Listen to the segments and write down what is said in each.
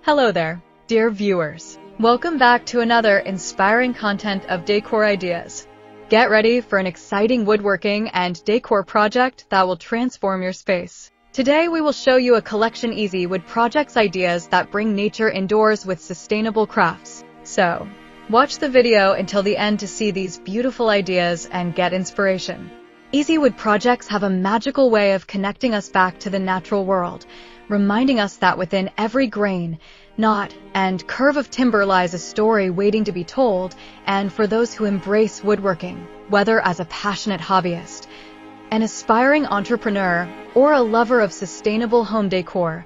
Hello there, dear viewers. Welcome back to another inspiring content of decor ideas. Get ready for an exciting woodworking and decor project that will transform your space. Today we will show you a collection easy wood projects ideas that bring nature indoors with sustainable crafts. So, watch the video until the end to see these beautiful ideas and get inspiration. Easy wood projects have a magical way of connecting us back to the natural world, reminding us that within every grain, knot, and curve of timber lies a story waiting to be told. And for those who embrace woodworking, whether as a passionate hobbyist, an aspiring entrepreneur, or a lover of sustainable home decor,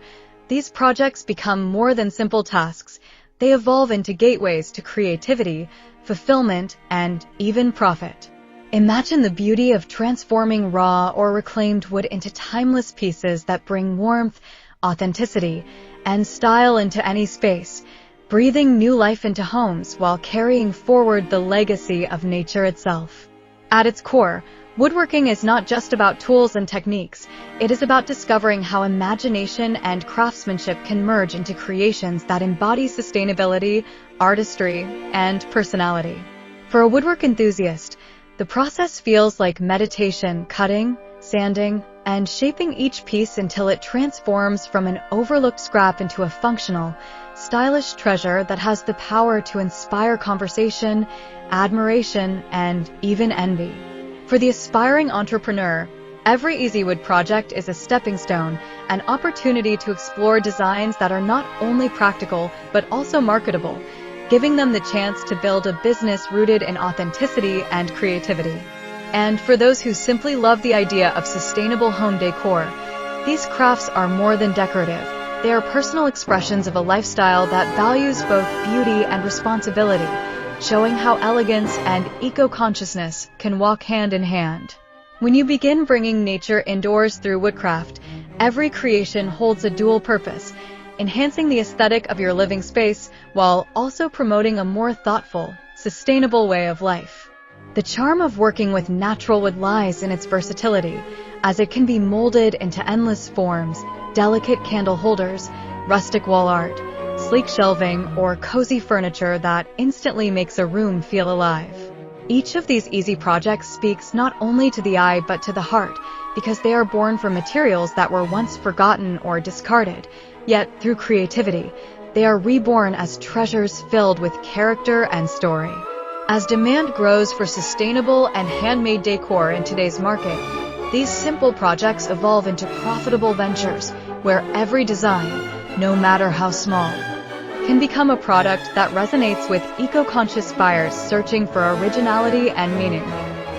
these projects become more than simple tasks. They evolve into gateways to creativity, fulfillment, and even profit. Imagine the beauty of transforming raw or reclaimed wood into timeless pieces that bring warmth, authenticity, and style into any space, breathing new life into homes while carrying forward the legacy of nature itself. At its core, woodworking is not just about tools and techniques. It is about discovering how imagination and craftsmanship can merge into creations that embody sustainability, artistry, and personality. For a woodwork enthusiast, the process feels like meditation, cutting, sanding, and shaping each piece until it transforms from an overlooked scrap into a functional, stylish treasure that has the power to inspire conversation, admiration, and even envy. For the aspiring entrepreneur, every easy wood project is a stepping stone, an opportunity to explore designs that are not only practical but also marketable, giving them the chance to build a business rooted in authenticity and creativity. And for those who simply love the idea of sustainable home decor, these crafts are more than decorative. They are personal expressions of a lifestyle that values both beauty and responsibility, showing how elegance and eco-consciousness can walk hand in hand. When you begin bringing nature indoors through woodcraft, every creation holds a dual purpose, enhancing the aesthetic of your living space while also promoting a more thoughtful, sustainable way of life. The charm of working with natural wood lies in its versatility, as it can be molded into endless forms: delicate candle holders, rustic wall art, sleek shelving, or cozy furniture that instantly makes a room feel alive. Each of these easy projects speaks not only to the eye but to the heart, because they are born from materials that were once forgotten or discarded, yet through creativity, they are reborn as treasures filled with character and story. As demand grows for sustainable and handmade decor in today's market, these simple projects evolve into profitable ventures where every design, no matter how small, can become a product that resonates with eco-conscious buyers searching for originality and meaning.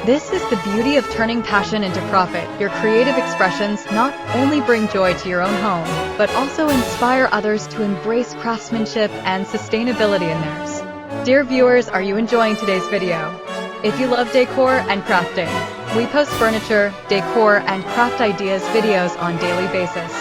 This is the beauty of turning passion into profit. Your creative expressions not only bring joy to your own home, but also inspire others to embrace craftsmanship and sustainability in theirs. Dear viewers, are you enjoying today's video? If you love decor and crafting, we post furniture, decor, and craft ideas videos on a daily basis.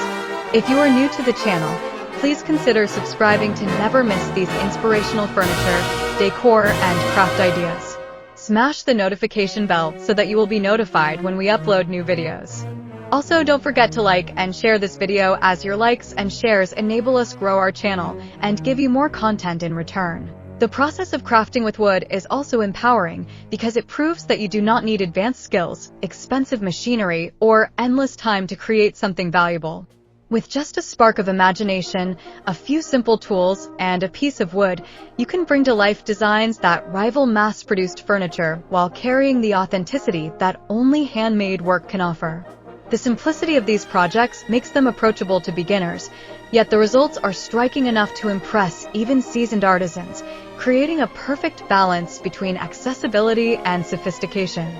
If you are new to the channel, please consider subscribing to never miss these inspirational furniture, decor, and craft ideas. Smash the notification bell so that you will be notified when we upload new videos. Also, don't forget to like and share this video, as your likes and shares enable us grow our channel and give you more content in return. The process of crafting with wood is also empowering because it proves that you do not need advanced skills, expensive machinery, or endless time to create something valuable. With just a spark of imagination, a few simple tools, and a piece of wood, you can bring to life designs that rival mass-produced furniture while carrying the authenticity that only handmade work can offer. The simplicity of these projects makes them approachable to beginners, yet the results are striking enough to impress even seasoned artisans, creating a perfect balance between accessibility and sophistication.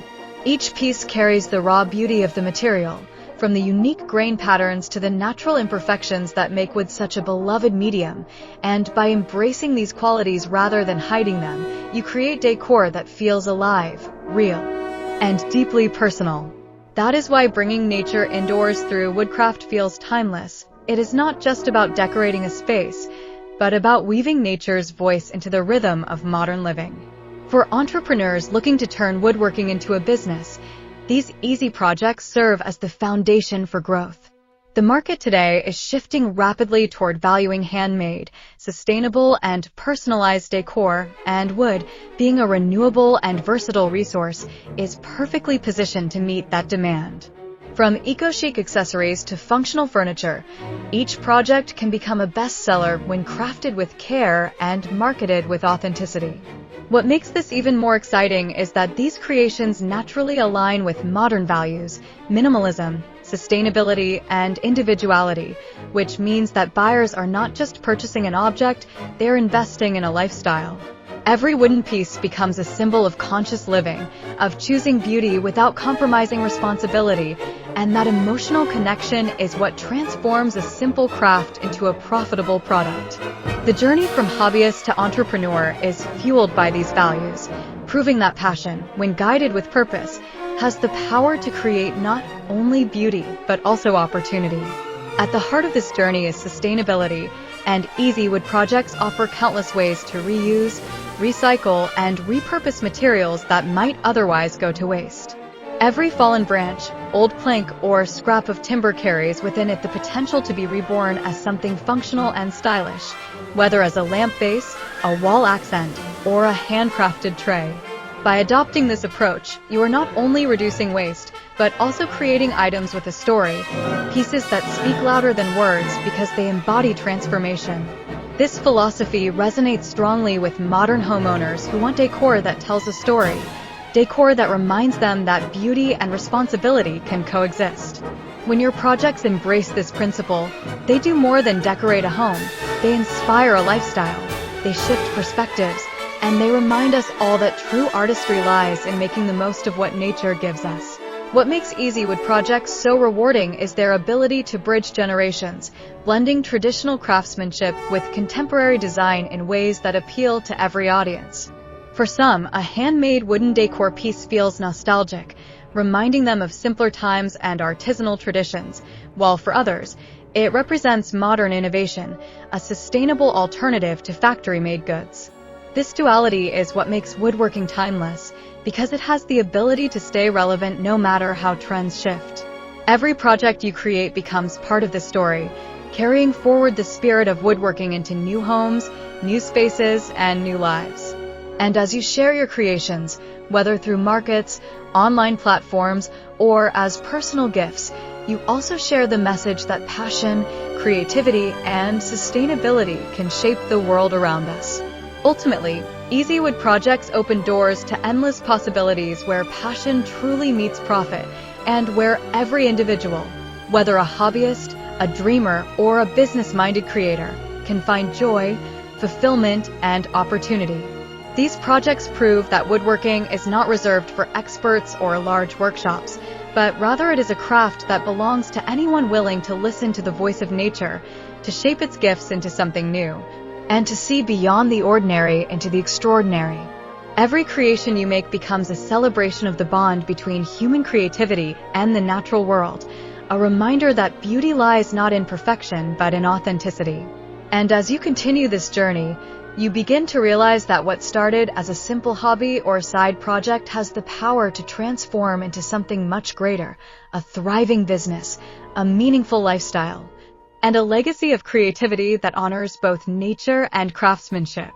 Each piece carries the raw beauty of the material, from the unique grain patterns to the natural imperfections that make wood such a beloved medium, and by embracing these qualities rather than hiding them, you create decor that feels alive, real, and deeply personal. That is why bringing nature indoors through woodcraft feels timeless. It is not just about decorating a space, but about weaving nature's voice into the rhythm of modern living. For entrepreneurs looking to turn woodworking into a business, these easy projects serve as the foundation for growth. The market today is shifting rapidly toward valuing handmade, sustainable, and personalized decor, and wood, being a renewable and versatile resource, is perfectly positioned to meet that demand. From eco-chic accessories to functional furniture, each project can become a bestseller when crafted with care and marketed with authenticity. What makes this even more exciting is that these creations naturally align with modern values, minimalism, sustainability, and individuality, which means that buyers are not just purchasing an object, they're investing in a lifestyle. Every wooden piece becomes a symbol of conscious living, of choosing beauty without compromising responsibility, and that emotional connection is what transforms a simple craft into a profitable product. The journey from hobbyist to entrepreneur is fueled by these values, proving that passion, when guided with purpose, has the power to create not only beauty, but also opportunity. At the heart of this journey is sustainability, and easy wood projects offer countless ways to reuse, recycle, and repurpose materials that might otherwise go to waste. Every fallen branch, old plank, or scrap of timber carries within it the potential to be reborn as something functional and stylish, whether as a lamp base, a wall accent, or a handcrafted tray. By adopting this approach, you are not only reducing waste, but also creating items with a story, pieces that speak louder than words because they embody transformation. This philosophy resonates strongly with modern homeowners who want decor that tells a story, decor that reminds them that beauty and responsibility can coexist. When your projects embrace this principle, they do more than decorate a home, they inspire a lifestyle, they shift perspectives, and they remind us all that true artistry lies in making the most of what nature gives us. What makes easy wood projects so rewarding is their ability to bridge generations, blending traditional craftsmanship with contemporary design in ways that appeal to every audience. For some, a handmade wooden decor piece feels nostalgic, reminding them of simpler times and artisanal traditions, while for others, it represents modern innovation, a sustainable alternative to factory-made goods. This duality is what makes woodworking timeless, because it has the ability to stay relevant no matter how trends shift. Every project you create becomes part of the story, carrying forward the spirit of woodworking into new homes, new spaces, and new lives. And as you share your creations, whether through markets, online platforms, or as personal gifts, you also share the message that passion, creativity, and sustainability can shape the world around us. Ultimately, easy wood projects open doors to endless possibilities where passion truly meets profit, and where every individual, whether a hobbyist, a dreamer, or a business-minded creator, can find joy, fulfillment, and opportunity. These projects prove that woodworking is not reserved for experts or large workshops, but rather it is a craft that belongs to anyone willing to listen to the voice of nature, to shape its gifts into something new, and to see beyond the ordinary into the extraordinary. Every creation you make becomes a celebration of the bond between human creativity and the natural world, a reminder that beauty lies not in perfection but in authenticity. And as you continue this journey, you begin to realize that what started as a simple hobby or side project has the power to transform into something much greater, a thriving business, a meaningful lifestyle, and a legacy of creativity that honors both nature and craftsmanship.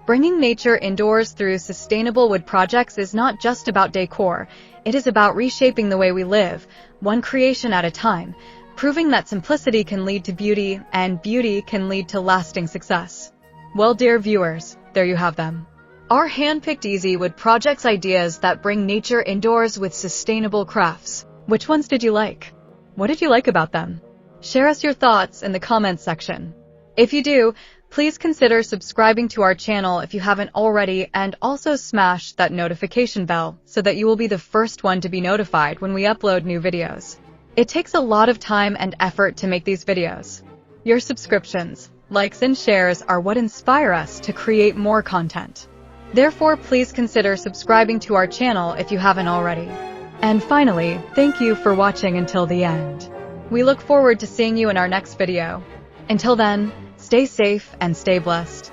Bringing nature indoors through sustainable wood projects is not just about decor, it is about reshaping the way we live, one creation at a time, proving that simplicity can lead to beauty, and beauty can lead to lasting success. Well, dear viewers, there you have them. Our hand-picked easy wood projects ideas that bring nature indoors with sustainable crafts. Which ones did you like? What did you like about them? Share us your thoughts in the comments section. If you do, please consider subscribing to our channel if you haven't already, and also smash that notification bell so that you will be the first one to be notified when we upload new videos. It takes a lot of time and effort to make these videos. Your subscriptions, likes, and shares are what inspire us to create more content. Therefore, please consider subscribing to our channel if you haven't already. And finally, thank you for watching until the end. We look forward to seeing you in our next video. Until then, stay safe and stay blessed.